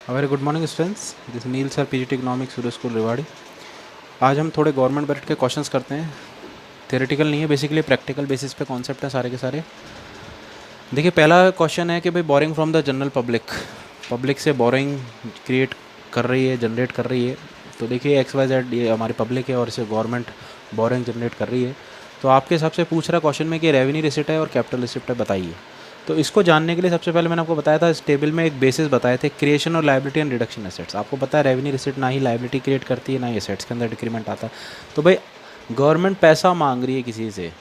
Very good morning students, this Neel sir PGT economics Surya school Rewari. आज हम थोड़े गवर्नमेंट बजट के क्वेश्चंस करते हैं। थ्योरेटिकल नहीं है, बेसिकली प्रैक्टिकल बेसिस पे कॉन्सेप्ट है सारे के सारे। देखिए, पहला क्वेश्चन है कि भाई boring from the general public से बोरिंग क्रिएट कर रही है, जनरेट कर रही है। तो देखिए XYZ ये हमारी पब्लिक है और इसे गवर्नमेंट बोरिंग जनरेट कर रही है। तो आपके हिसाब से पूछ रहा क्वेश्चन में कि रेवेन्यू रिसिप्ट है और कैपिटल रिसिप्ट है, बताइए। तो इसको जानने के लिए सबसे पहले मैंने आपको बताया था, इस टेबल में एक बेसिस बताए थे, क्रिएशन और लायबिलिटी एंड रिडक्शन एसेट्स। आपको पता है रेवेन्यू रिसिप्ट ना ही लायबिलिटी क्रिएट करती है ना ही एसेट्स के अंदर डिक्रीमेंट आता है। तो भाई गवर्नमेंट पैसा मांग रही है किसी से,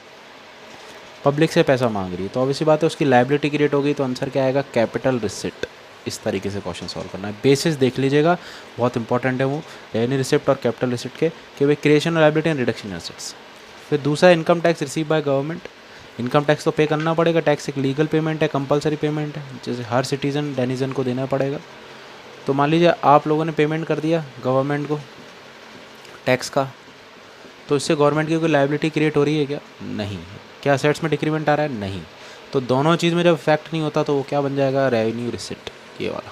पब्लिक से पैसा मांग रही है, तो ऑब्वियसली बात है उसकी लायबिलिटी क्रिएट होगी, तो आंसर क्या आएगा? Capital receipt. इस तरीके से क्वेश्चन सॉल्व करना है। बेसिस देख लीजिएगा, बहुत इंपॉर्टेंट है वो, रेवेन्यू रिसिप्ट और कैपिटल रिसिप्ट के कि भाई क्रिएशन और लायबिलिटी एंड रिडक्शन एसेट्स। फिर दूसरा, income tax receive by government. Income tax तो पे करना पड़ेगा, टैक्स एक लीगल पेमेंट है, कंपलसरी पेमेंट है, जैसे हर सिटीज़न डेनिजन को देना पड़ेगा। तो मान लीजिए आप लोगों ने पेमेंट कर दिया गवर्नमेंट को टैक्स का, तो इससे गवर्नमेंट की कोई लायबिलिटी क्रिएट हो रही है क्या? नहीं। क्या असेट्स में डिक्रीमेंट आ रहा है? नहीं। तो दोनों चीज़ में जब इफेक्ट नहीं होता तो वो क्या बन जाएगा? Revenue receipt. ये वाला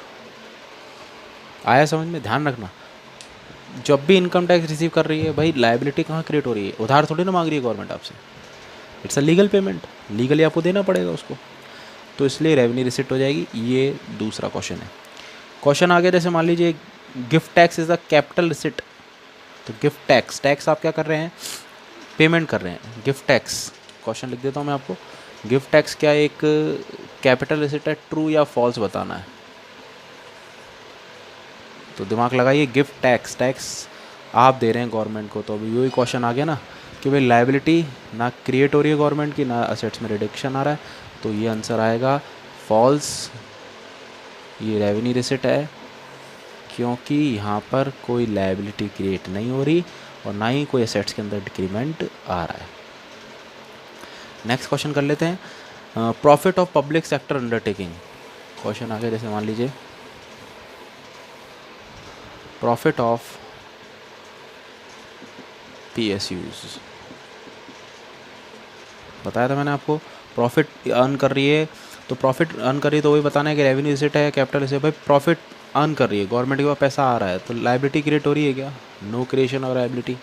आया समझ में? ध्यान रखना, जब भी इनकम टैक्स रिसीव कर रही है भाई, लायबिलिटी कहाँ क्रिएट हो रही है? उधार थोड़ी ना मांग रही है गवर्नमेंट आपसे, it's a legal payment, legally आपको देना पड़ेगा उसको, तो इसलिए रेवेन्यू रिसिप्ट हो जाएगी। ये दूसरा क्वेश्चन है। क्वेश्चन आगे, जैसे मान लीजिए gift tax is the capital receipt. तो गिफ्ट टैक्स आप क्या कर रहे हैं? पेमेंट कर रहे हैं। गिफ्ट टैक्स, क्वेश्चन लिख देता हूँ मैं आपको, गिफ्ट टैक्स क्या एक कैपिटल रिसिप्ट है? ट्रू या फॉल्स बताना है। तो दिमाग लगाइए, गिफ्ट टैक्स आप दे रहे हैं गवर्नमेंट को, तो अभी वही क्वेश्चन आ गया ना कि भाई लायबिलिटी ना क्रिएट हो रही है गवर्नमेंट की, ना असेट्स में रिडक्शन आ रहा है, तो ये आंसर आएगा फॉल्स। ये रेवेन्यू रिसिप्ट है, क्योंकि यहाँ पर कोई लायबिलिटी क्रिएट नहीं हो रही और ना ही कोई असेट्स के अंदर डिक्रीमेंट आ रहा है। नेक्स्ट क्वेश्चन कर लेते हैं, profit of public sector undertaking. Question आ गया, जैसे मान लीजिए प्रॉफिट ऑफ PSUs। बताया था मैंने आपको, प्रॉफिट अर्न कर रही है, तो प्रॉफिट अर्न कर रही है तो वही बताना है कि रेवेन्यू रिसिप्ट है या कैपिटल रिसिप्ट। भाई प्रॉफिट अर्न कर रही है, गवर्नमेंट के पास पैसा आ रहा है, तो लायबिलिटी क्रिएट हो रही है क्या? नो क्रिएशन और लायबिलिटी।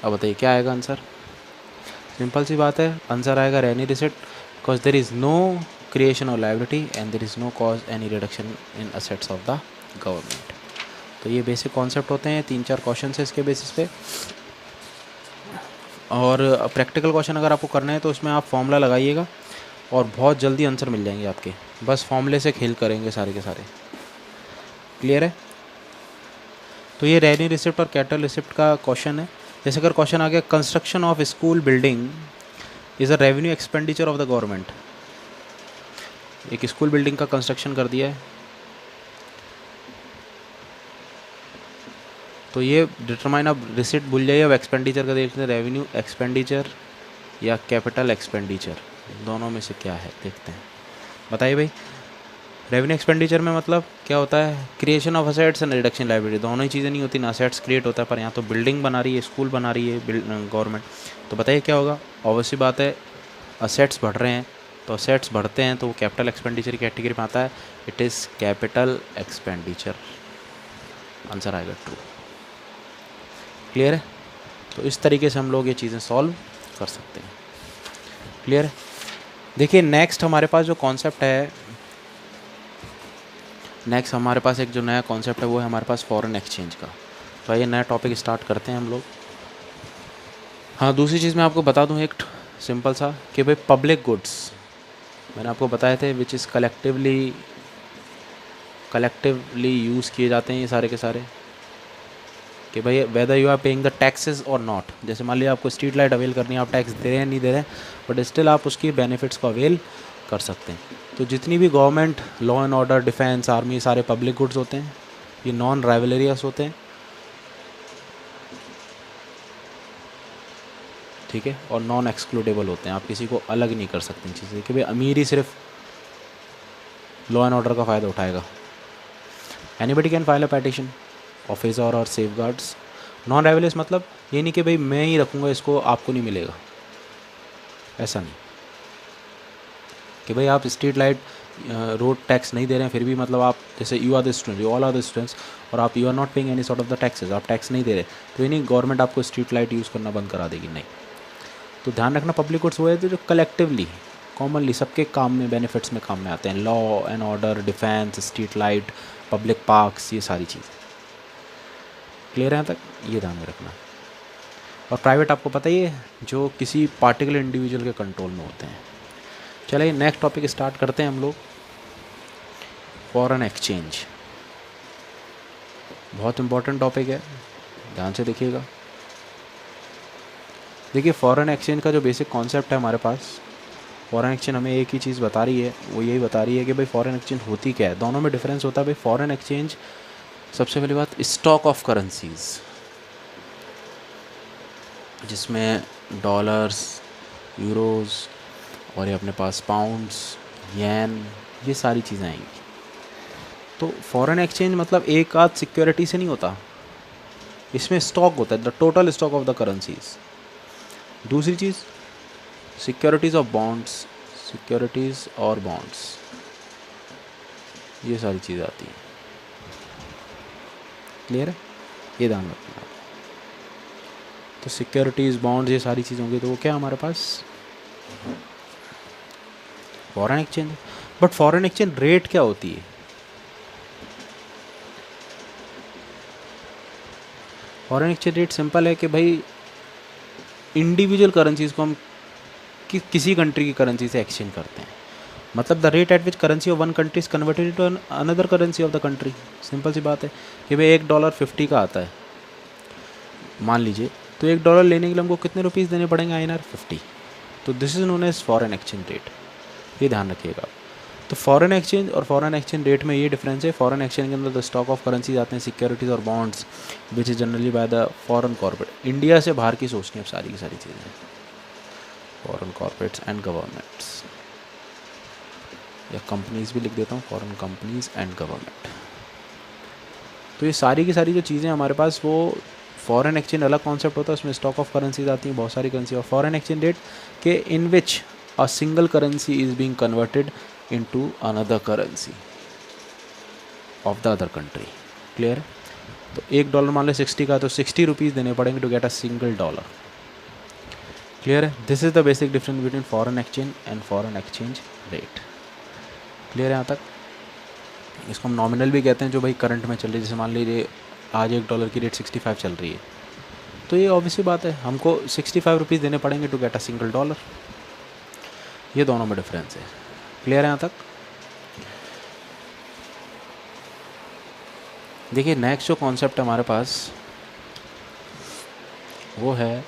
अब बताइए क्या आएगा आंसर? सिंपल सी बात है, आंसर आएगा revenue receipt, because there is no creation और liability and there is no cause any reduction in assets of the government. तो ये बेसिक कॉन्सेप्ट होते हैं, 3-4 क्वेश्चन है इसके बेसिस पे। और प्रैक्टिकल क्वेश्चन अगर आपको करना है तो उसमें आप फॉर्मूला लगाइएगा और बहुत जल्दी आंसर मिल जाएंगे आपके, बस फॉर्मूले से खेल करेंगे सारे के सारे। क्लियर है? तो ये रेवेन्यू रिसिप्ट और कैपिटल रिसिप्ट का क्वेश्चन है। जैसे अगर क्वेश्चन आ गया, construction of school building is a revenue expenditure of the government. एक स्कूल बिल्डिंग का कंस्ट्रक्शन कर दिया है, तो ये डिटरमाइन, अब रिसिप्ट भूल जाइए, अब एक्सपेंडिचर का देखते हैं, रेवेन्यू एक्सपेंडिचर या कैपिटल एक्सपेंडिचर, दोनों में से क्या है देखते हैं। बताइए भाई, रेवेन्यू एक्सपेंडिचर में मतलब क्या होता है? Creation of assets and reduction liability. दोनों ही चीज़ें नहीं होती ना, असेट्स क्रिएट होता है, पर यहाँ तो बिल्डिंग बना रही है, स्कूल बना रही है गवर्नमेंट। तो बताइए क्या होगा? ऑब्वियसली बात है, असेट्स बढ़ रहे हैं, तो असेट्स बढ़ते हैं तो वो कैपिटल एक्सपेंडिचर की कैटेगरी में आता है, it is capital expenditure. Answer आएगा ट्रू। क्लियर है? तो इस तरीके से हम लोग ये चीज़ें सॉल्व कर सकते हैं। क्लियर है? देखिए नेक्स्ट हमारे पास जो कॉन्सेप्ट है, नेक्स्ट हमारे पास एक जो नया कॉन्सेप्ट है वो है हमारे पास फॉरेन एक्सचेंज का। तो आइए नया टॉपिक स्टार्ट करते हैं हम लोग। हाँ, दूसरी चीज़ मैं आपको बता दूं एक सिंपल सा कि भाई पब्लिक गुड्स मैंने आपको बताए थे विच इज़ कलेक्टिवली यूज़ किए जाते हैं ये सारे के सारे, कि भाई whether you are paying the taxes और नॉट। जैसे मान लीजिए आपको स्ट्रीट लाइट अवेल करनी है, आप टैक्स दे रहे हैं नहीं दे रहे हैं, बट स्टिल आप उसकी बेनिफिट्स को अवेल कर सकते हैं। तो जितनी भी government, law and order, defence, army, सारे पब्लिक गुड्स होते हैं, ये नॉन राइवलरियस होते हैं, ठीक है, और नॉन एक्सक्लूडेबल होते हैं। आप किसी को अलग नहीं कर सकते इन चीज़ें कि भाई अमीर ही सिर्फ लॉ एंड ऑर्डर का फ़ायदा उठाएगा। Anybody can file a petition officer और सेफ गार्ड्स। नॉन राइवलरियस मतलब ये नहीं कि भाई मैं ही रखूँगा इसको, आपको नहीं मिलेगा, ऐसा नहीं। कि भाई आप स्ट्रीट लाइट रोड टैक्स नहीं दे रहे हैं फिर भी मतलब आप जैसे you are the student, you all are the students, और आप you are not paying any sort of the taxes, आप टैक्स नहीं दे रहे, तो ये नहीं गवर्नमेंट आपको स्ट्रीट लाइट यूज़ करना बंद करा देगी, नहीं। तो ध्यान रखना पब्लिक गुड्स वो है जो कलेक्टिवली कॉमनली सबके काम में, बेनिफिट्स में काम में आते हैं। Law and order, defence, street light, public parks, ये सारी चीज़ क्लियर है यहाँ तक, ये ध्यान में रखना। और प्राइवेट आपको पता ही है जो किसी पार्टिकुलर इंडिविजुअल के कंट्रोल में होते हैं। चलिए नेक्स्ट टॉपिक स्टार्ट करते हैं हम लोग। फॉरेन एक्सचेंज बहुत इंपॉर्टेंट टॉपिक है, ध्यान से देखिएगा। देखिए फॉरेन एक्सचेंज का जो बेसिक कॉन्सेप्ट है हमारे पास, फॉरेन एक्सचेंज हमें एक ही चीज़ बता रही है, वो यही बता रही है कि भाई फॉरेन एक्सचेंज होती क्या है। दोनों में डिफरेंस होता है भाई। फॉरेन एक्सचेंज सबसे पहली बात स्टॉक ऑफ करेंसीज, जिसमें डॉलर्स, यूरोज़ और ये अपने पास पाउंड्स, येन, ये सारी चीज़ें आएंगी। तो फॉरेन एक्सचेंज मतलब एक आध सिक्योरिटी से नहीं होता, इसमें स्टॉक होता है, the total stock of the currencies. दूसरी चीज़ सिक्योरिटीज़ ऑफ बॉन्ड्स, सिक्योरिटीज़ और बॉन्ड्स, ये सारी चीज़ें आती हैं। क्लियर है, ये ध्यान रखना। तो सिक्योरिटीज़, बॉन्ड्स, ये सारी चीज़ होंगी, तो वो क्या हमारे पास foreign exchange. But foreign exchange rate क्या होती है? फॉरेन एक्सचेंज रेट सिंपल है कि भाई इंडिविजुअल करेंसीज को हम किसी कंट्री की करेंसी से एक्सचेंज करते हैं, मतलब the rate at which currency of one country is converted to another currency of the country. Simple सी बात है कि भाई $1 का आता है मान लीजिए, तो $1 लेने के लिए हमको कितने रुपीज़ देने पड़ेंगे? INR 50। तो this is known as foreign exchange rate, ये ध्यान रखिएगा। तो फॉरेन एक्सचेंज और फॉरेन एक्सचेंज रेट में ये डिफरेंस है। फॉरेन एक्सचेंज के अंदर द स्टॉक ऑफ करेंसीज आते हैं, सिक्योरिटीज़ और bonds, which is generally by the foreign corporate. India से बाहर की सोचनी है सारी की सारी चीज़ें, फॉरेन कॉर्पोरेट्स एंड गवर्नमेंट्स, या कंपनीज भी लिख देता हूँ, फॉरेन कंपनीज एंड गवर्नमेंट। तो ये सारी की सारी जो चीज़ें हमारे पास, वो फॉरेन एक्सचेंज अलग कॉन्सेप्ट होता है, उसमें स्टॉक ऑफ करेंसीज आती हैं, बहुत सारी करेंसी। और फॉरेन एक्सचेंज रेट के in which a single currency is being converted into another currency of the other country. Clear है? तो $1 मान लो 60 का, तो 60 रुपीज़ देने पड़ेंगे to get a single dollar. Clear है? This is the basic difference between foreign exchange and foreign exchange rate. Clear है यहाँ तक? इसको हम नॉमिनल भी कहते हैं, जो भाई करंट में चल रही है। जैसे मान लीजिए आज $1 की रेट 65 चल रही है, तो ये ऑब्वियसली बात है हमको 65 रुपीज़ देने पड़ेंगे to get a single dollar. ये दोनों में डिफरेंस है। क्लियर है यहाँ तक? देखिए नेक्स्ट जो कॉन्सेप्ट है हमारे पास, वो है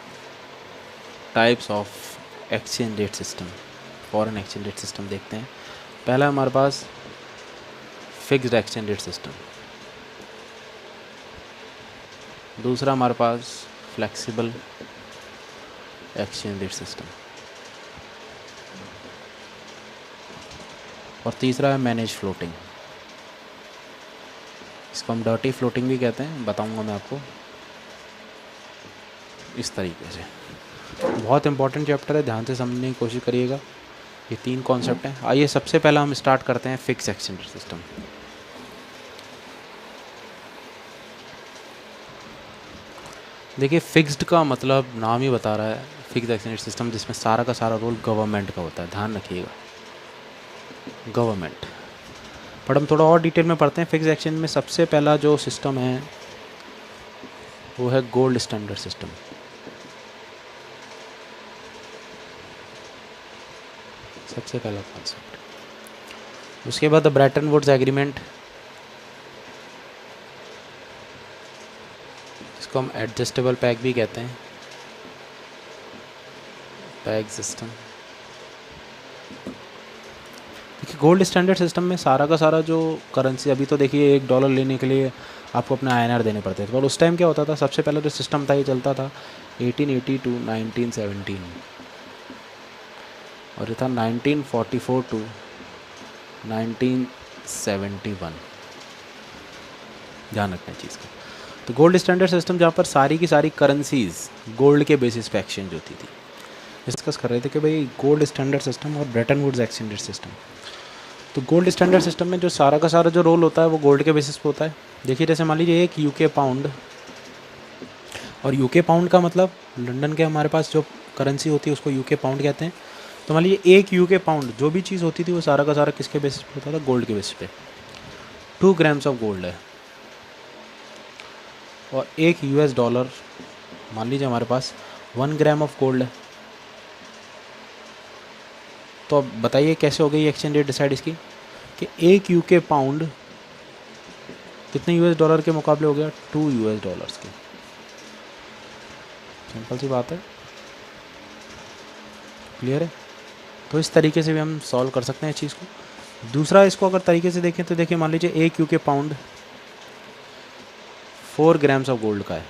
types of exchange rate system. Foreign exchange rate system देखते हैं। पहला हमारे पास फिक्स्ड एक्सचेंज रेट सिस्टम, दूसरा हमारे पास फ्लेक्सिबल एक्सचेंज रेट सिस्टम, और तीसरा है मैनेज फ्लोटिंग। इसको हम डर्टी फ्लोटिंग भी कहते हैं, बताऊंगा मैं आपको इस तरीके से। बहुत इंपॉर्टेंट चैप्टर है, ध्यान से समझने की कोशिश करिएगा। ये 3 कॉन्सेप्ट हैं। आइए सबसे पहला हम स्टार्ट करते हैं फिक्स एक्सचेंज रेट सिस्टम। देखिए फिक्स्ड का मतलब नाम ही बता रहा है, फिक्स्ड एक्सचेंज रेट सिस्टम, जिसमें सारा का सारा रोल गवर्नमेंट का होता है। ध्यान रखिएगा, गवर्नमेंट। पर हम थोड़ा और डिटेल में पढ़ते हैं। फिक्स एक्सचेंज में सबसे पहला जो सिस्टम है वो है गोल्ड स्टैंडर्ड सिस्टम। सबसे पहला कॉन्सेप्ट। उसके बाद द ब्रेटन वुड्स एग्रीमेंट, जिसको हम एडजस्टेबल पैक भी कहते हैं, पैक सिस्टम। देखिए गोल्ड स्टैंडर्ड सिस्टम में सारा का सारा जो करेंसी, अभी तो देखिए $1 लेने के लिए आपको अपने INR देने पड़ते थे, पर उस टाइम क्या होता था, सबसे पहले जो सिस्टम था ये चलता था 1880 टू 1917, और ये था 1944 टू 1971। ध्यान रखना चीज़ का। तो गोल्ड स्टैंडर्ड सिस्टम जहाँ पर सारी की सारी करेंसीज गोल्ड के बेसिस पे एक्सचेंज होती थी। डिस्कस कर रहे थे कि भाई गोल्ड स्टैंडर्ड सिस्टम और Bretton Woods exchange rate system. तो गोल्ड स्टैंडर्ड सिस्टम में जो सारा का सारा जो रोल होता है वो गोल्ड के बेसिस पे होता है। देखिए जैसे मान लीजिए एक यूके पाउंड, और यूके पाउंड का मतलब लंदन के हमारे पास जो करेंसी होती है उसको यूके पाउंड कहते हैं। तो मान लीजिए एक यूके पाउंड जो भी चीज़ होती थी वो सारा का सारा किसके बेसिस पे होता था? गोल्ड के बेसिस पे। 2 ग्राम्स ऑफ गोल्ड है और एक यूएस डॉलर, मान लीजिए हमारे पास 1 ग्राम ऑफ गोल्ड है। तो अब बताइए कैसे हो गई एक्सचेंज रेट डिसाइड इसकी, कि एक यूके पाउंड कितने यूएस डॉलर के मुकाबले हो गया? 2 यूएस डॉलर्स के। सिंपल सी बात है, क्लियर है? तो इस तरीके से भी हम सॉल्व कर सकते हैं इस चीज़ को। दूसरा इसको अगर तरीके से देखें तो देखिए मान लीजिए एक UK pound 4 grams of gold का है।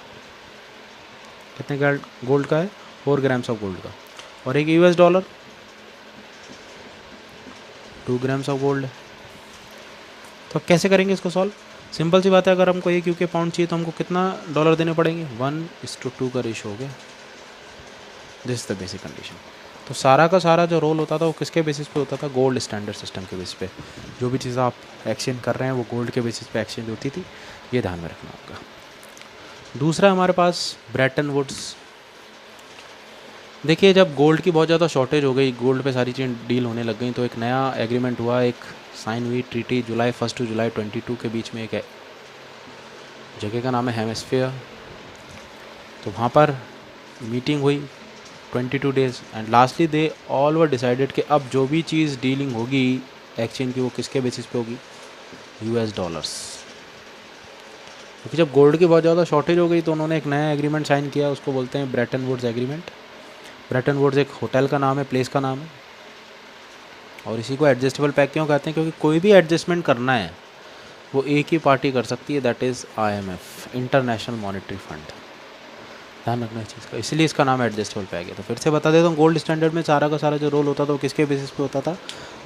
कितने गोल्ड का है? 4 ग्राम्स ऑफ गोल्ड का। और एक US dollar 2 grams of gold है। तो अब कैसे करेंगे इसको सॉल्व? सिंपल सी बात है, अगर हमको एक यूके पाउंड चाहिए तो हमको कितना डॉलर देने पड़ेंगे? 1:2 का रेशो हो गया। This is the basic condition. तो सारा का सारा जो रोल होता था वो किसके बेसिस पे होता था? गोल्ड स्टैंडर्ड सिस्टम के बेसिस पे। जो भी चीज़ आप एक्सचेंज कर रहे हैं वो गोल्ड के बेसिस पे एक्सचेंज होती थी, ये ध्यान में रखना होगा। दूसरा हमारे पास ब्रेटन वुड्स। देखिए जब गोल्ड की बहुत ज़्यादा शॉर्टेज हो गई, गोल्ड पे सारी चीज़ें डील होने लग गई, तो एक नया एग्रीमेंट हुआ, एक साइन हुई ट्रीटी जुलाई 1 to जुलाई 22 के बीच में। एक जगह का नाम है हेमिस्फीयर। तो वहाँ पर मीटिंग हुई 22 days and lastly they all were decided कि अब जो भी चीज़ डीलिंग होगी एक्सचेंज की वो किसके बेसिस पे होगी? US dollars. क्योंकि जब गोल्ड की बहुत ज़्यादा शॉर्टेज हो गई तो उन्होंने एक नया एग्रीमेंट साइन किया, उसको बोलते हैं Bretton Woods agreement. Bretton Woods एक होटल का नाम है, प्लेस का नाम है। और इसी को एडजस्टेबल पैक क्यों कहते हैं? क्योंकि कोई भी एडजस्टमेंट करना है वो एक ही पार्टी कर सकती है, that is IMF, international monetary fund. ध्यान रखना इस चीज़ का, इसलिए इसका नाम एडजस्टेबल पैक है। तो फिर से बता देता हूँ, गोल्ड स्टैंडर्ड में सारा का सारा जो रोल होता था वो किसके बेसिस पे होता था?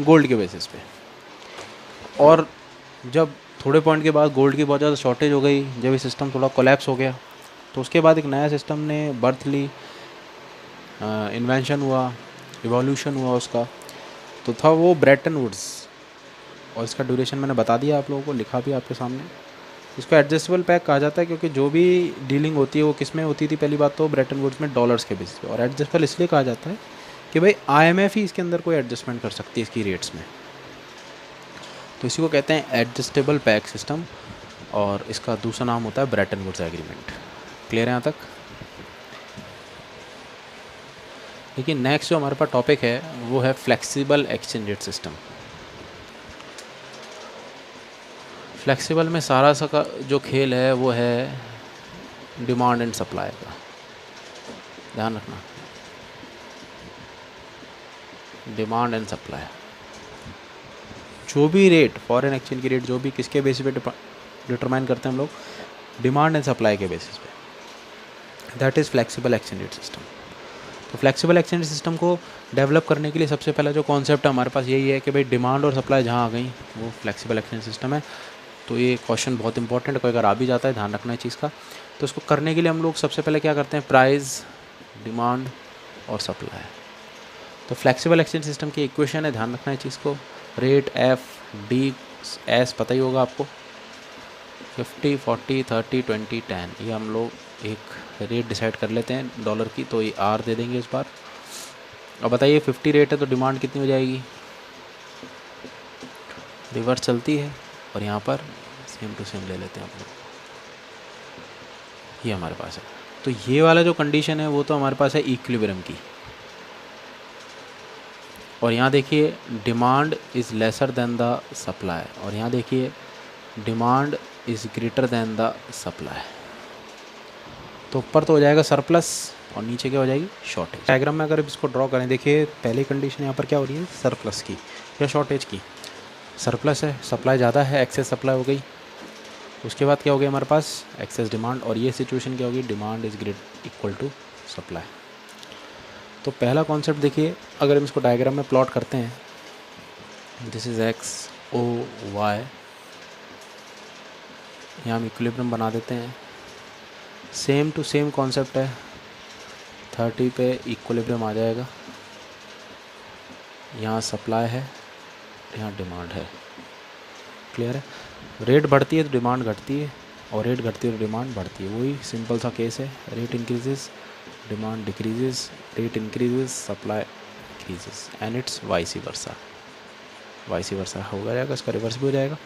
गोल्ड के बेसिस पे। और जब थोड़े पॉइंट के बाद गोल्ड की बहुत ज़्यादा शॉर्टेज हो गई, जब ये सिस्टम थोड़ा कोलैप्स हो गया, तो उसके बाद एक नया सिस्टम ने बर्थ ली, इन्वेंशन हुआ, इवोल्यूशन हुआ उसका, तो था वो ब्रेटन वुड्स। और इसका ड्यूरेशन मैंने बता दिया आप लोगों को, लिखा भी आपके सामने। इसको एडजस्टेबल पैक कहा जाता है क्योंकि जो भी डीलिंग होती है वो किस में होती थी? पहली बात तो ब्रेटन वुड्स में डॉलर्स के बेसिस पे। और एडजस्टेबल इसलिए कहा जाता है कि भाई IMF ही इसके अंदर कोई एडजस्टमेंट कर सकती है इसकी रेट्स में। तो इसी को कहते हैं एडजस्टेबल पैक सिस्टम, और इसका दूसरा नाम होता है ब्रेटन वुड्स एग्रीमेंट। क्लियर है यहाँ तक? लेकिन नेक्स्ट जो हमारे पास टॉपिक है वो है flexible exchange rate system. Flexible में सारा सा का जो खेल है वो है डिमांड एंड सप्लाई का। ध्यान रखना, डिमांड एंड सप्लाई। जो भी रेट, फॉरेन एक्सचेंज की रेट जो भी किसके बेसिस पे डिटरमाइन करते हैं हम लोग? डिमांड एंड सप्लाई के बेसिस पे। That is flexible exchange rate system. तो फ्लेक्सिबल एक्सचेंज सिस्टम को डेवलप करने के लिए सबसे पहला जो कॉन्सेप्ट है हमारे पास यही है कि भाई डिमांड और सप्लाई जहाँ आ गई वो फ्लेक्सिबल एक्सचेंज सिस्टम है। तो ये क्वेश्चन बहुत इंपॉर्टेंट है, कोई अगर आ भी जाता है ध्यान रखना है चीज़ का। तो इसको करने के लिए हम लोग सबसे पहले क्या करते हैं? प्राइस, डिमांड और सप्लाई। तो फ्लेक्सिबल एक्सचेंज सिस्टम की इक्वेशन है, ध्यान रखना है चीज़ को। रेट F/D/S पता ही होगा आपको, 50, 40, 30, 20, 10। ये हम लोग एक रेट डिसाइड कर लेते हैं डॉलर की, तो ये R दे देंगे इस बार। अब बताइए 50 रेट है तो डिमांड कितनी हो जाएगी? रिवर्स चलती है, और यहाँ पर सेम टू सेम ले लेते हैं हम लोग, ये हमारे पास है। तो ये वाला जो कंडीशन है वो तो हमारे पास है इक्विलिब्रियम की। और यहाँ देखिए demand is lesser than the supply, और यहाँ देखिए demand is greater than the supply. तो ऊपर तो हो जाएगा सरप्लस और नीचे क्या हो जाएगी? शॉर्टेज। डायग्राम में अगर इसको ड्रॉ करें, देखिए पहली कंडीशन यहाँ पर क्या हो रही है? सरप्लस की या शॉर्टेज की। सरप्लस है, सप्लाई ज़्यादा है, एक्सेस सप्लाई हो गई। उसके बाद क्या हो गया हमारे पास? Excess demand. और ये सिचुएशन क्या होगी? Demand is great equal to supply. तो पहला कॉन्सेप्ट देखिए, अगर हम इसको डायग्राम में प्लॉट करते हैं, दिस इज़ X/O/Y, यहाँ हम इक्विलिब्रियम बना देते हैं। सेम टू सेम कॉन्सेप्ट है, 30 पे इक्विलिब्रियम आ जाएगा। यहाँ सप्लाई है यहाँ डिमांड है। क्लियर है? रेट बढ़ती है तो डिमांड घटती है, और रेट घटती है तो डिमांड बढ़ती है। वही सिंपल सा केस है। Rate increases, demand decreases, rate increases, supply increases, and it's vice versa. Vice versa हो जाएगा, इसका रिवर्स भी हो जाएगा।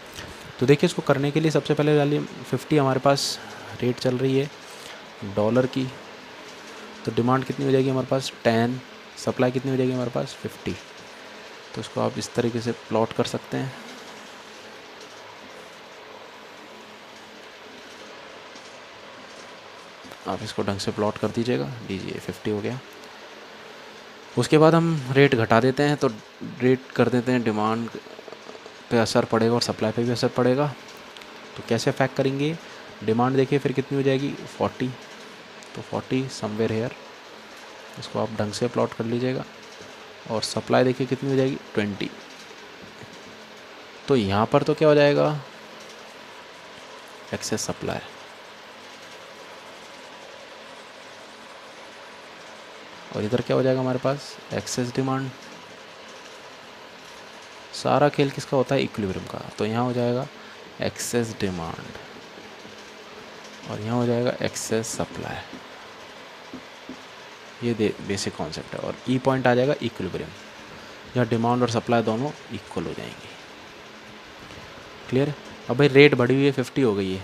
तो देखिए, इसको करने के लिए सबसे पहले डालिए 50 हमारे पास रेट चल रही है डॉलर की, तो डिमांड कितनी हो जाएगी हमारे पास 10, सप्लाई कितनी हो जाएगी हमारे पास 50। तो इसको आप इस तरीके से प्लॉट कर सकते हैं। आप इसको ढंग से प्लॉट कर दीजिएगा, लीजिए 50 हो गया। उसके बाद हम रेट घटा देते हैं, तो रेट कर देते हैं डिमांड पे असर पड़ेगा और सप्लाई पे भी असर पड़ेगा। तो कैसे अफेक्ट करेंगे? डिमांड देखिए फिर कितनी हो जाएगी 40, तो 40 समवेयर हेयर, इसको आप ढंग से प्लॉट कर लीजिएगा। और सप्लाई देखिए कितनी हो जाएगी 20। तो यहाँ पर तो क्या हो जाएगा, एक्सेस सप्लाई, और इधर क्या हो जाएगा हमारे पास एक्सेस डिमांड। सारा खेल किसका होता है, इक्विलिब्रियम का। तो यहाँ हो जाएगा एक्सेस डिमांड और यहाँ हो जाएगा एक्सेस सप्लाई। ये बेसिक कॉन्सेप्ट है। और ई पॉइंट आ जाएगा इक्विलिब्रियम, जहाँ डिमांड और सप्लाई दोनों इक्वल हो जाएंगे। क्लियर है? अब भाई रेट बढ़ी हुई है 50 हो गई है,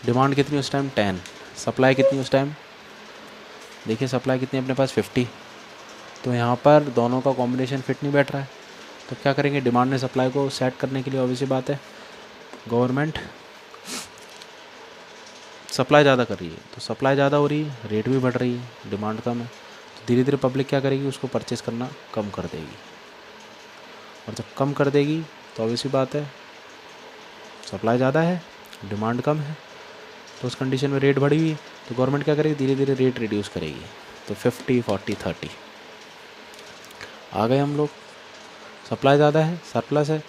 डिमांड कितनी उस टाइम 10, सप्लाई कितनी उस टाइम, देखिए सप्लाई कितनी अपने पास 50। तो यहाँ पर दोनों का कॉम्बिनेशन फिट नहीं बैठ रहा है। तो क्या करेंगे, डिमांड ने सप्लाई को सेट करने के लिए ऑब्वियस बात है गवर्नमेंट सप्लाई ज़्यादा कर रही है, तो सप्लाई ज़्यादा हो रही है, रेट भी बढ़ रही है, डिमांड कम है। तो धीरे धीरे पब्लिक क्या करेगी, उसको परचेस करना कम कर देगी। और जब कम कर देगी तो ऑब्वियस बात है सप्लाई ज़्यादा है, डिमांड कम है, तो उस कंडीशन में रेट बढ़ी हुई है। तो गवर्नमेंट क्या करेगी, धीरे धीरे रेट रिड्यूस करेगी। तो 50, 40, 30 आ गए हम लोग। सप्लाई ज़्यादा है, सरप्लस है,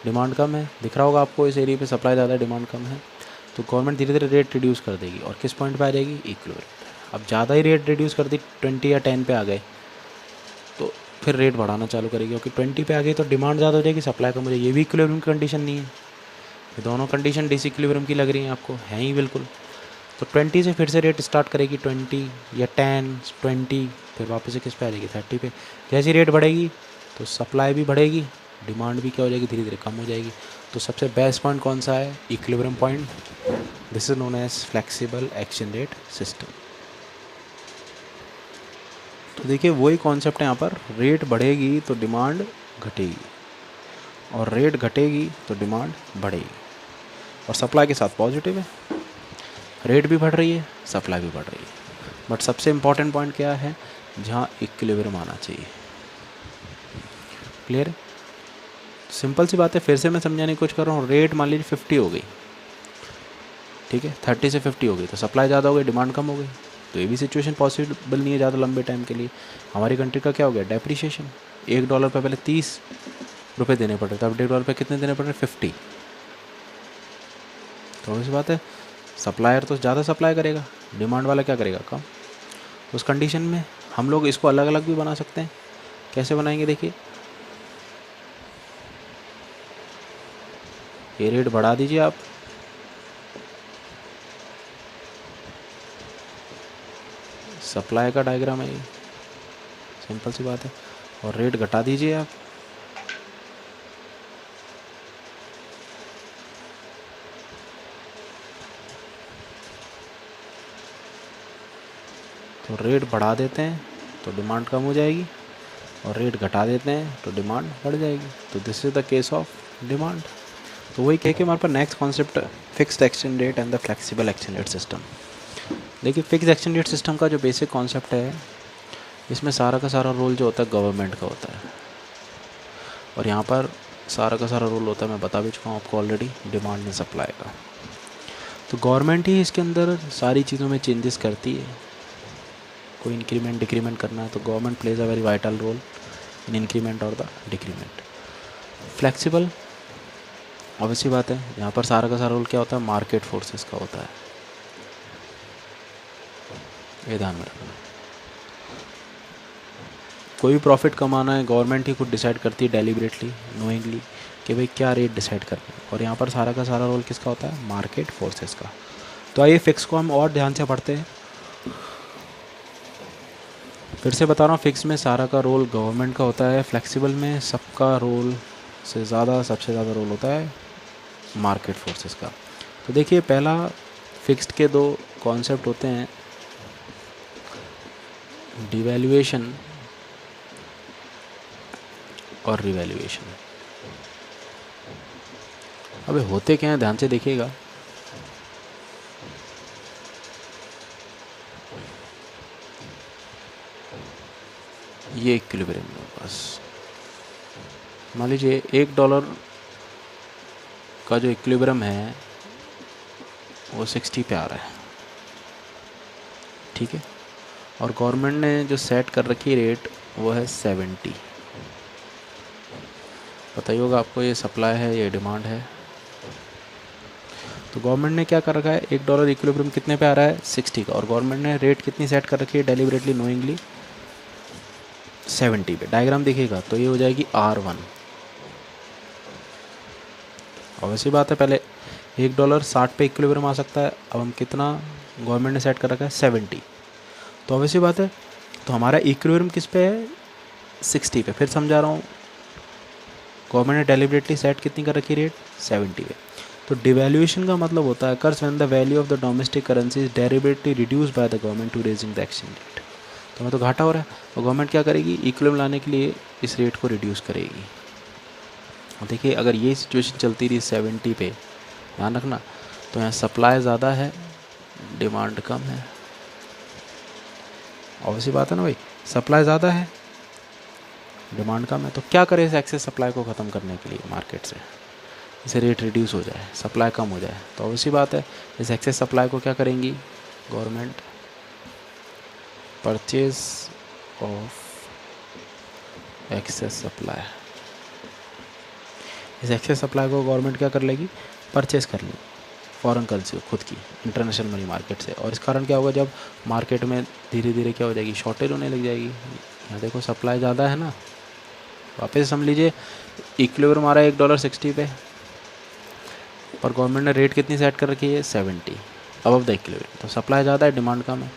डिमांड कम है, दिख रहा होगा आपको इस एरिया पे सप्लाई ज़्यादा है, डिमांड कम है। तो गवर्नमेंट धीरे धीरे रेट रिड्यूस कर देगी और किस पॉइंट पे आ जाएगी, इक्विलिब्रियम। अब ज़्यादा ही रेट रिड्यूस कर दी, 20 या 10 पे आ गए, तो फिर रेट बढ़ाना चालू करेगी, क्योंकि 20 पे आ गई तो डिमांड ज़्यादा हो जाएगी, सप्लाई कम हो जाएगी। ये भी इक्विलिब्रियम की कंडीशन नहीं है, ये दोनों कंडीशन डिसइक्विलिब्रियम की लग रही हैं आपको, हैं ही बिल्कुल। तो 20 से फिर से रेट स्टार्ट करेगी, 20 या 10, 20, फिर वापस से किस पे आ जाएगी 30 पे। जैसी रेट बढ़ेगी तो सप्लाई भी बढ़ेगी, डिमांड भी क्या हो जाएगी, धीरे धीरे कम हो जाएगी। तो सबसे बेस्ट पॉइंट कौन सा है, equilibrium point. This is known as flexible exchange rate system. तो देखिए वही कॉन्सेप्ट है यहाँ पर, रेट बढ़ेगी तो डिमांड घटेगी और रेट घटेगी तो डिमांड बढ़ेगी। और सप्लाई के साथ पॉजिटिव है, रेट भी बढ़ रही है, सप्लाई भी बढ़ रही है। बट सबसे इम्पॉर्टेंट पॉइंट क्या है, जहाँ इक्विलिब्रियम आना चाहिए। क्लियर? सिंपल सी बात है, फिर से मैं समझाने की कोशिश कर रहा हूँ। रेट मान लीजिए 50 हो गई, ठीक है, 30 से 50 हो गई, तो सप्लाई ज़्यादा हो गई, डिमांड कम हो गई। तो ये भी सिचुएशन पॉसिबल नहीं है ज़्यादा लंबे टाइम के लिए। हमारी कंट्री का क्या हो गया, डेप्रिशिएशन। $1 पे पहले 30 रुपये देने पड़ रहे थे, अब $1 पे कितने देने पड़ रहे, 50। तो इस बात है, सप्लायर तो ज़्यादा सप्लाई करेगा, डिमांड वाला क्या करेगा, कम। उस कंडीशन में हम लोग इसको अलग अलग भी बना सकते हैं। कैसे बनाएंगे, देखिए ये रेट बढ़ा दीजिए आप, सप्लाई का डायग्राम है ये, सिंपल सी बात है। और रेट घटा दीजिए आप, तो रेट बढ़ा देते हैं तो डिमांड कम हो जाएगी, और रेट घटा देते हैं तो डिमांड बढ़ जाएगी। तो this is the case of demand. तो वही कह के हमारे पास next concept fixed exchange rate and the flexible exchange rate system. देखिए फिक्स्ड एक्सचेंज रेट सिस्टम का जो बेसिक कॉन्सेप्ट है, इसमें सारा का सारा रोल जो होता है गवर्नमेंट का होता है, और यहाँ पर सारा का सारा रोल होता है, मैं बता भी चुका हूँ आपको ऑलरेडी, डिमांड एंड सप्लाई का। तो गवर्नमेंट ही इसके अंदर सारी चीज़ों में चेंजेस करती है। कोई इंक्रीमेंट डिक्रीमेंट करना है तो government plays a very vital role in increment और द डिक्रीमेंट। फ्लेक्सिबल ऑब्वियसली बात है, यहाँ पर सारा का सारा रोल क्या होता है, मार्केट फोर्सेस का होता है, ये ध्यान में रखना। कोई भी प्रॉफिट कमाना है गवर्नमेंट ही खुद डिसाइड करती है डेलिबरेटली नोइंगली कि भाई क्या रेट डिसाइड करना है, और यहाँ पर सारा का सारा रोल किसका होता है, मार्केट फोर्सेस का। तो आइए फिक्स को हम और ध्यान से पढ़ते हैं। फिर से बता रहा हूँ, फिक्स में सारा का रोल गवर्नमेंट का होता है, फ्लेक्सिबल में सबका रोल से ज़्यादा सबसे ज़्यादा रोल होता है मार्केट फोर्सेस का। तो देखिए पहला फिक्स्ड के दो कॉन्सेप्ट होते हैं, डिवैल्यूएशन और रिवैल्यूएशन। अबे होते क्या हैं ध्यान से देखिएगा। ये इक्विलिब्रियम में बस मान लीजिए $1 का जो इक्विलिब्रियम है वो 60 पे आ रहा है, ठीक है, और गवर्नमेंट ने जो सेट कर रखी रेट वो है 70। पता ही होगा आपको ये सप्लाई है ये डिमांड है। तो गवर्नमेंट ने क्या कर रखा है, $1 इक्विलिब्रियम कितने पे आ रहा है, 60 का, और गवर्नमेंट ने रेट कितनी सेट कर रखी है डेलिबरेटली नोइंगली, 70 पे। डायग्राम देखिएगा तो ये हो जाएगी R1। और वैसी बात है पहले $1 60 पे इक्विलिब्रियम आ सकता है, अब हम कितना गवर्नमेंट ने सेट कर रखा है 70। तो वैसी बात है तो हमारा इक्विलिब्रियम किस पे है, 60 पे। फिर समझा रहा हूँ, गवर्नमेंट ने डेलिबरेटली सेट कितनी कर रखी रेट, 70 पे। तो डिवैल्यूएशन का मतलब होता है occurs when the value of the domestic currency is deliberately reduce by the government to raising the exchange rate. तो हमें तो घाटा हो रहा है, और गवर्नमेंट क्या करेगी, इक्विलिब्रियम लाने के लिए इस रेट को रिड्यूस करेगी। देखिए अगर ये सिचुएशन चलती रही 70 पे, ध्यान रखना, तो यहाँ सप्लाई ज़्यादा है डिमांड कम है। ऑब्वियसली बात है ना भाई, सप्लाई ज़्यादा है डिमांड कम है, तो क्या करें इस एक्सेस सप्लाई को ख़त्म करने के लिए मार्केट से, इसे रेट रिड्यूस हो जाए, सप्लाई कम हो जाए। तो ऑब्वियसली बात है इस एक्सेस सप्लाई को क्या करेंगी government, purchase of excess supply. इस एक्सेस सप्लाई को गवर्नमेंट क्या कर लेगी, परचेज कर लेगी फॉरेन करेंसी खुद की इंटरनेशनल मनी मार्केट से। और इस कारण क्या होगा, जब मार्केट में धीरे धीरे क्या हो जाएगी, शॉर्टेज होने लग जाएगी। यहाँ देखो सप्लाई ज़्यादा है ना, वापस समझ लीजिए इक्विलिब्रियम आ रहा है $1 60 पे, और गवर्नमेंट ने रेट कितनी सेट कर रखी है, 70 अबव द इक्विलिब्रियम। तो सप्लाई ज़्यादा है डिमांड कम है,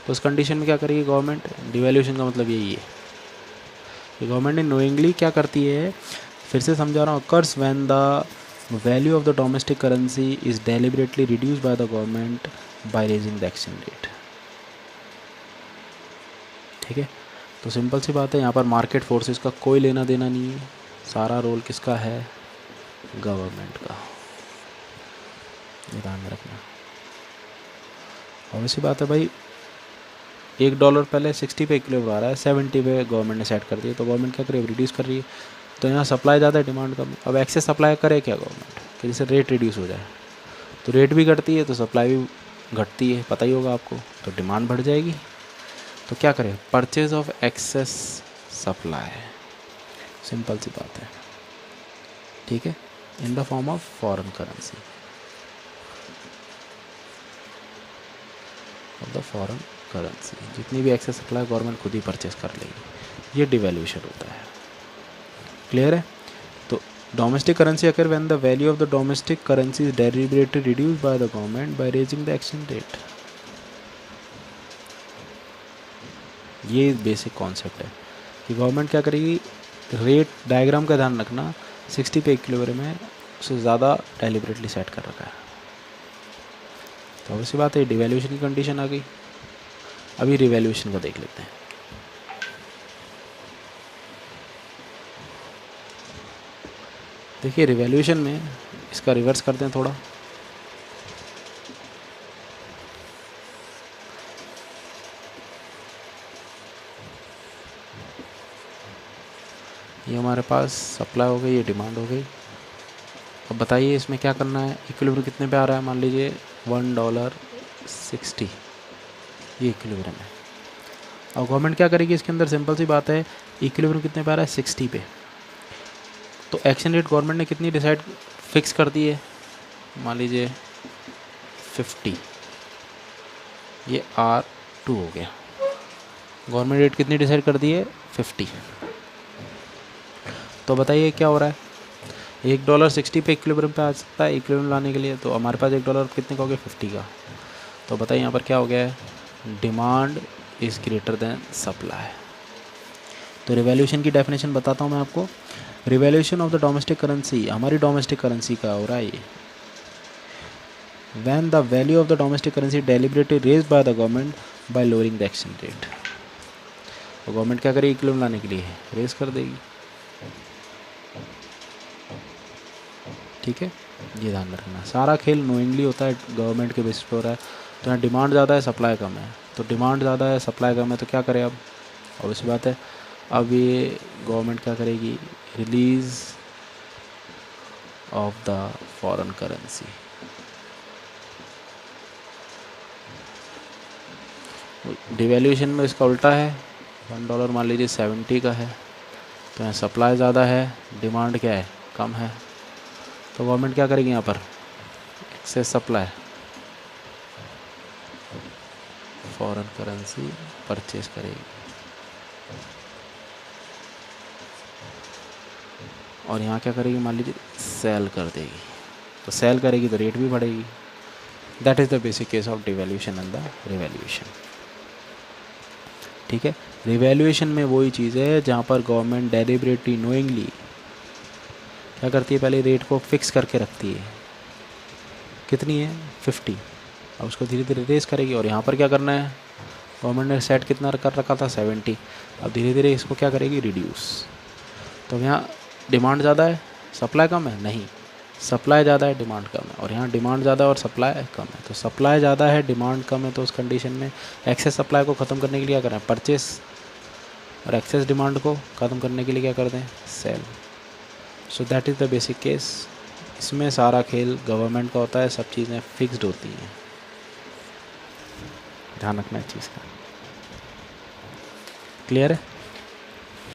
तो उस कंडीशन में क्या करेगी गवर्नमेंट, डिवैल्यूएशन का मतलब यही है कि गवर्नमेंट ने नोइंगली क्या करती है, फिर से समझा रहा हूँ, occurs when the value of the domestic currency is deliberately reduce by the government by raising the exchange rate. ठीक है, तो सिंपल सी बात है, यहाँ पर मार्केट फोर्सेस का कोई लेना देना नहीं है, सारा रोल किसका है, गवर्नमेंट का। ध्यान में रखना। और ऐसी बात है भाई, $1 पहले 60 पे इक्विलिब्रियम आ रहा है, 70 पे गवर्नमेंट ने सेट कर दिया, तो गवर्नमेंट क्या करे, रिड्यूस कर रही है। तो यहाँ सप्लाई ज़्यादा है डिमांड कम। अब एक्सेस सप्लाई करे क्या गवर्नमेंट, कि जिससे रेट रिड्यूस हो जाए, तो रेट भी घटती है तो सप्लाई भी घटती है, पता ही होगा आपको, तो डिमांड बढ़ जाएगी। तो क्या करें, purchase of excess supply, simple सी बात है, ठीक है, in the form of foreign currency of the foreign currency. जितनी भी एक्सेस सप्लाई गवर्नमेंट खुद ही परचेज कर लेगी, ये डिवैल्यूएशन होता है। क्लियर है। तो domestic currency occur when the value of the domestic currency is deliberately reduced by the government by raising the exchange rate. ये बेसिक कॉन्सेप्ट है कि गवर्नमेंट क्या करेगी, रेट डायग्राम का ध्यान रखना, 60 पे इक्विलिब्रियम है, उससे ज़्यादा डेलिबरेटली सेट कर रखा है। तो वैसी बात है, डिवैल्यूएशन की कंडीशन आ गई। अभी रिवैल्यूएशन का देख लेते हैं। देखिए रिवैल्यूएशन में इसका रिवर्स करते हैं थोड़ा। ये हमारे पास सप्लाई हो गई, ये डिमांड हो गई। अब बताइए इसमें क्या करना है, इक्विलिब्रियम कितने पे आ रहा है, मान लीजिए $1.60, ये इक्विलिब्रियम है। और गवर्नमेंट क्या करेगी इसके अंदर, सिंपल सी बात है, इक्विलिब्रियम कितने पे आ रहा है, 60 पे। तो एक्सचेंज रेट गवर्नमेंट ने कितनी डिसाइड फिक्स कर दी है, मान लीजिए 50, ये R2 हो गया। गवर्नमेंट रेट कितनी डिसाइड कर दी है? 50। तो बताइए क्या हो रहा है? $1 60 पे इक्विलिब्रियम पे आ सकता है इक्विलिब्रियम लाने के लिए, तो हमारे पास $1 कितने का हो गया? 50 का। तो बताइए यहाँ पर क्या हो गया है? Demand is greater than supply. तो रिवैल्यूएशन की डेफिनेशन बताता हूँ मैं आपको। Revaluation of the domestic currency, हमारी डोमेस्टिक करेंसी का हो रहा है ये। When the value of the domestic currency deliberately raised by the government by lowering the exchange rate, तो गवर्नमेंट क्या करेगी? इक्विलिब्रियम लाने के लिए रेज कर देगी। ठीक है, ये ध्यान रखना। सारा खेल नोइंगली होता है, गवर्नमेंट के बेसिस पे हो रहा है। तो यहाँ डिमांड ज़्यादा है, सप्लाई कम है, तो डिमांड ज़्यादा है, सप्लाई कम है, तो क्या करें अब? ऑब्वियस बात है, अब ये गवर्नमेंट क्या करेगी? Release of the foreign currency. Devaluation में इसका उल्टा है, $1 मान लीजिए 70 का है, तो यहाँ सप्लाई ज़्यादा है, डिमांड क्या है? कम है, तो गवर्नमेंट क्या करेगी? यहाँ पर excess supply, foreign currency purchase करेगी, और यहाँ क्या करेगी? मान लीजिए सेल कर देगी। तो सेल करेगी तो रेट भी बढ़ेगी। That is the basic case of devaluation and the revaluation. ठीक है, रिवैल्यूएशन में वही चीज़ है जहाँ पर गवर्नमेंट डेलिबरेटली नोइंगली क्या करती है? पहले रेट को फिक्स करके रखती है, कितनी है? 50। अब उसको धीरे धीरे रेस करेगी। और यहाँ पर क्या करना है? गवर्नमेंट ने सेट कितना कर रखा था? 70। अब धीरे धीरे इसको क्या करेगी? रिड्यूस। तो यहाँ डिमांड ज़्यादा है, सप्लाई कम है? नहीं, सप्लाई ज़्यादा है, डिमांड कम है। और यहाँ डिमांड ज़्यादा और सप्लाई कम है, तो सप्लाई ज़्यादा है, डिमांड कम है, तो उस कंडीशन में एक्सेस सप्लाई को ख़त्म करने के लिए क्या करें? परचेस। और एक्सेस डिमांड को ख़त्म करने के लिए क्या कर दें? Sell. So that is the basic case. इसमें सारा खेल गवर्नमेंट का होता है, सब चीज़ें फिक्स्ड होती हैं, ध्यान रखना है चीज़ का। क्लियर है?